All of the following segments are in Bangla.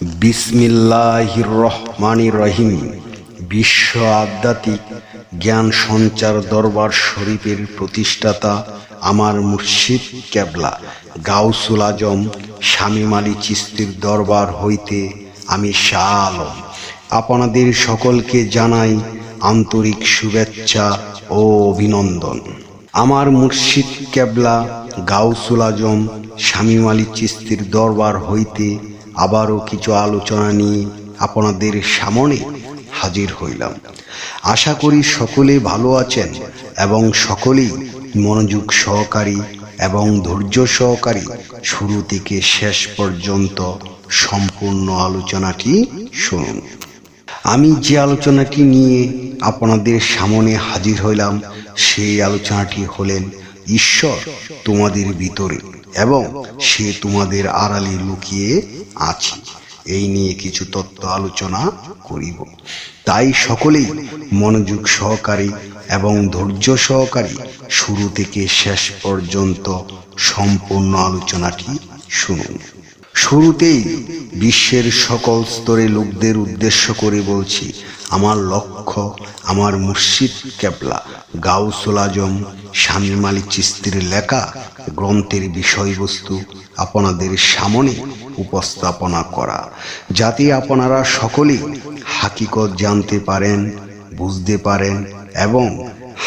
বিসমিল্লাহির রহমানির রহিম। বিশ্ব আধ্যাত্মিক জ্ঞান সঞ্চার দরবার শরীফের প্রতিষ্ঠাতা আমার মুর্শিদ কেবলা গাউসুল আজম শামীম আলী চিশতির দরবার হইতে আমি শাহ আলম আপনাদের সকলকে জানাই আন্তরিক শুভেচ্ছা ও অভিনন্দন। আমার মুর্শিদ কেবলা গাউসুল আজম শামীম আলী চিশতির দরবার হইতে আবারও কিছু আলোচনা নিয়ে আপনাদের সামনে হাজির হইলাম। আশা করি সকলে ভালো আছেন এবং সকলেই মনোযোগ সহকারী এবং ধৈর্য সহকারী শুরু থেকে শেষ পর্যন্ত সম্পূর্ণ আলোচনাটি শুনুন। আমি যে আলোচনাটি নিয়ে আপনাদের সামনে হাজির হইলাম সেই আলোচনাটি হলেন ঈশ্বর তোমাদের ভিতরে এবং সে তোমাদের আড়ালে লুকিয়ে আছে। এই নিয়ে কিছু তত্ত্ব আলোচনা করিব, তাই সকলেই মনোযোগ সহকারী এবং ধৈর্য সহকারী শুরু থেকে শেষ পর্যন্ত সম্পূর্ণ আলোচনাটি শুনুন। শুরুতেই বিশ্বের সকল স্তরে লোকদের উদ্দেশ্য করে বলছি, আমার লক্ষ্য আমার মুর্শিদ কেবলা গাউসুল আজম শামীম আলী চিশতির লেখা গ্রন্থের বিষয়বস্তু আপনাদের সামনে উপস্থাপনা করা, যাতে আপনারা সকলেই হাকিকত জানতে পারেন, বুঝতে পারেন এবং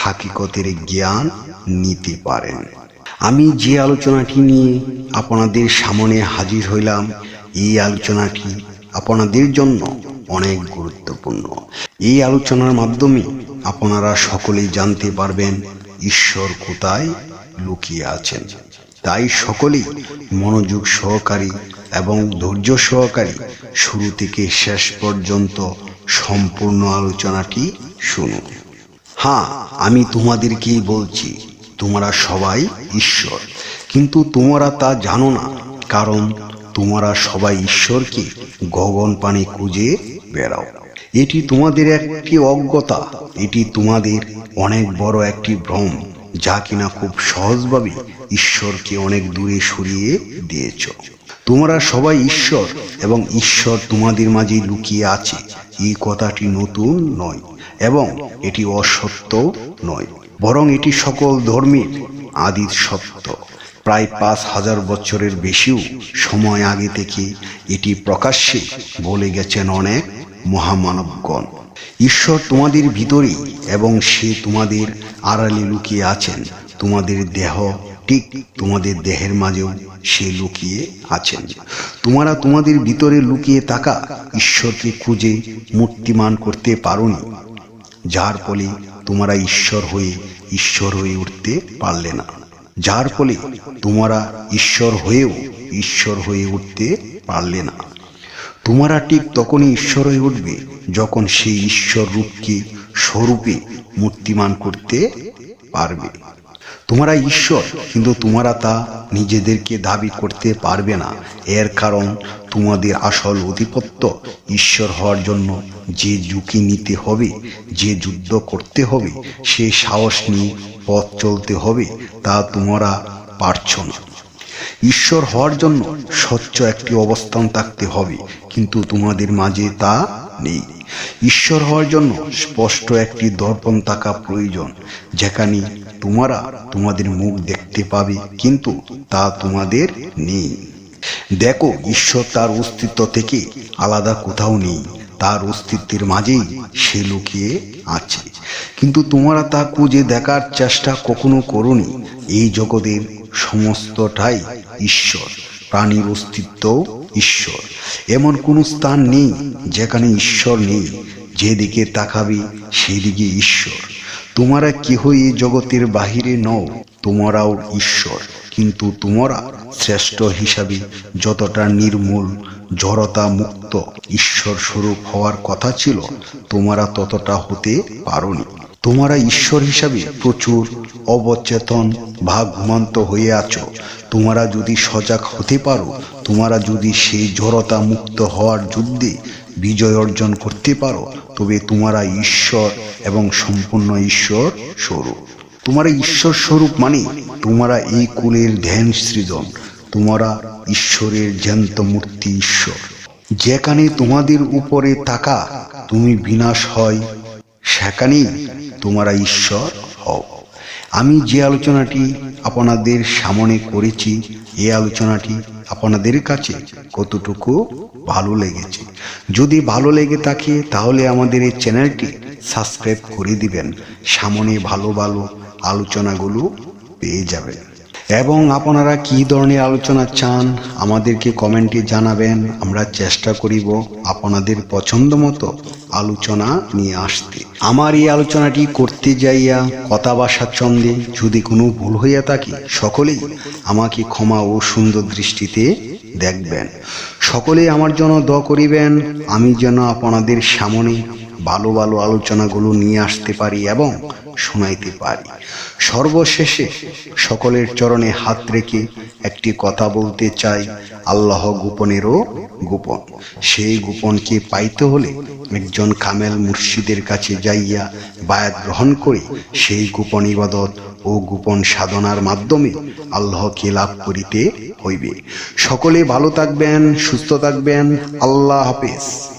হাকিকতের জ্ঞান নিতে পারেন। আমি যে আলোচনাটি নিয়ে আপনাদের সামনে হাজির হইলাম, এই আলোচনাটি আপনাদের জন্য অনেক গুরুত্বপূর্ণ। এই আলোচনার মাধ্যমে আপনারা সকলেই জানতে পারবেন ঈশ্বর কোথায় লুকিয়ে আছেন। তাই সকলেই মনোযোগ সহকারী এবং ধৈর্য সহকারী শুরু থেকে শেষ পর্যন্ত সম্পূর্ণ আলোচনাটি শুনুন। হ্যাঁ, আমি তোমাদেরকেই বলছি, তোমরা সবাই ঈশ্বর, কিন্তু তোমরা তা জানো না, কারণ তোমরা সবাই ঈশ্বরকে গগন পানে খুঁজে বেড়াও। এটি তোমাদের একটি অজ্ঞতা, এটি তোমাদের অনেক বড় একটি ভ্রম, যা কিনা খুব সহজভাবে ঈশ্বরকে অনেক দূরে সরিয়ে দিয়েছ। তোমরা সবাই ঈশ্বর এবং ঈশ্বর তোমাদের মাঝে লুকিয়ে আছে। এই কথাটি নতুন নয় এবং এটি অসত্য নয়, বরং এটি সকল ধর্মের আদি সত্য। প্রায় ৫,০০০ বছরের বেশিও সময় আগে থেকে এটি প্রকাশ্যে বলে গেছেন অনেক মহামানবগণ। ঈশ্বর তোমাদের ভিতরেই এবং সে তোমাদের আড়ালে লুকিয়ে আছেন। তোমাদের দেহ, ঠিক তোমাদের দেহের মাঝেও সে লুকিয়ে আছেন। তোমরা তোমাদের ভিতরে লুকিয়ে থাকা ঈশ্বরকে খুঁজে মূর্তিমান করতে পারোনি, যার ফলে তোমরা ঈশ্বর হয়ে উঠতে পারলে না। যার ফলে তোমরা ঈশ্বর হয়ে উঠতে পারলে না। তোমরা ঠিক তখনই ঈশ্বর হয়ে উঠবে যখন সেই ঈশ্বর রূপকে স্বরূপে মূর্তিমান করতে পারবে। তোমরা ঈশ্বর, কিন্তু তোমরা তা নিজেদেরকে দাবি করতে পারবে না। এর কারণ তোমাদের আসল আধিপত্য ঈশ্বর হওয়ার জন্য যে ঝুঁকি নিতে হবে, যে যুদ্ধ করতে হবে, সে সাহস নিয়ে পথ চলতে হবে, তা তোমরা পারছ না। ঈশ্বর হওয়ার জন্য স্বচ্ছ একটি অবস্থান থাকতে হবে, কিন্তু তোমাদের মাঝে তা নেই। ঈশ্বর হওয়ার জন্য স্পষ্ট একটি দর্পণ থাকা প্রয়োজন, যেখানে তোমরা তোমাদের মুখ দেখতে পাবে, কিন্তু তা তোমাদের নেই। দেখো, ঈশ্বর তার অস্তিত্ব থেকে আলাদা কোথাও নেই, তার অস্তিত্বের মাঝেই সে লুকিয়ে আছে, কিন্তু তোমরা তা খুঁজে দেখার চেষ্টা কখনো করোনি। এই জগতের সমস্তটাই ঈশ্বর, প্রাণীর অস্তিত্ব ঈশ্বর। এমন কোনো স্থান নেই যেখানে ঈশ্বর নেই। যেদিকে তাকাবে সেদিকে ঈশ্বর। তোমরা কেহ এই জগতের বাহিরে নও, তোমরাও ঈশ্বর, কিন্তু তোমরা শ্রেষ্ঠ হিসাবে যতটা নির্মূল, জড়তা মুক্ত ঈশ্বর স্বরূপ হওয়ার কথা ছিল, তোমরা ততটা হতে পারোনি। তোমরা ঈশ্বর হিসাবে প্রচুর অবচেতন বা ঘুমন্ত হয়ে আছো। তোমরা যদি সজাগ হতে পারো, তোমরা যদি সেই জড়তা মুক্ত হওয়ার যুদ্ধে বিজয় অর্জন করতে পারো, তবে তোমরা ঈশ্বর এবং সম্পূর্ণ ঈশ্বর স্বরূপ। তোমরা ঈশ্বর স্বরূপ মানে তোমরা এই কুলের ধ্যান সৃজন। তোমরা ঈশ্বরের জ্যান্ত মূর্তি ঈশ্বর। যেখানে তোমাদের উপরে তাকা তুমি বিনাশ হয়, সেখানেই তোমরা ঈশ্বর হও। আমি যে আলোচনাটি আপনাদের সামনে করেছি, এই আলোচনাটি আপনাদের কাছে কতটুকু ভালো লেগেছে? যদি ভালো লেগে থাকে তাহলে আমাদের এই চ্যানেলটি সাবস্ক্রাইব করে দিবেন। সামনে ভালো ভালো আলোচনাগুলো পেয়ে যাবেন। এবং আপনারা কি ধরনের আলোচনা চান আমাদেরকে কমেন্টে জানাবেন। আমরা চেষ্টা করিব আপনাদের পছন্দ মতো আলোচনা নিয়ে আসতে। আমার এই আলোচনাটি করতে যাইয়া কথা ভাষা ছন্দে যদি কোনো ভুল হইয়া থাকে, সকলেই আমাকে ক্ষমা ও সুন্দর দৃষ্টিতে দেখবেন। সকলেই আমার জন্য দোয়া করিবেন, আমি যেন আপনাদের সামনে ভালো ভালো আলোচনাগুলো নিয়ে আসতে পারি এবং শোনাইতে পারি। সর্বশেষে সকলের চরণে হাত রেখে একটি কথা বলতে চাই, আল্লাহ গোপনেরও গোপন। সেই গোপনকে পাইতে হলে একজন কামেল মুর্শিদের কাছে যাইয়া বায়াত গ্রহণ করে সেই গোপন ইবাদত ও গোপন সাধনার মাধ্যমে আল্লাহকে লাভ করিতে হইবে। সকলে ভালো থাকবেন, সুস্থ থাকবেন। আল্লাহ হাফেজ।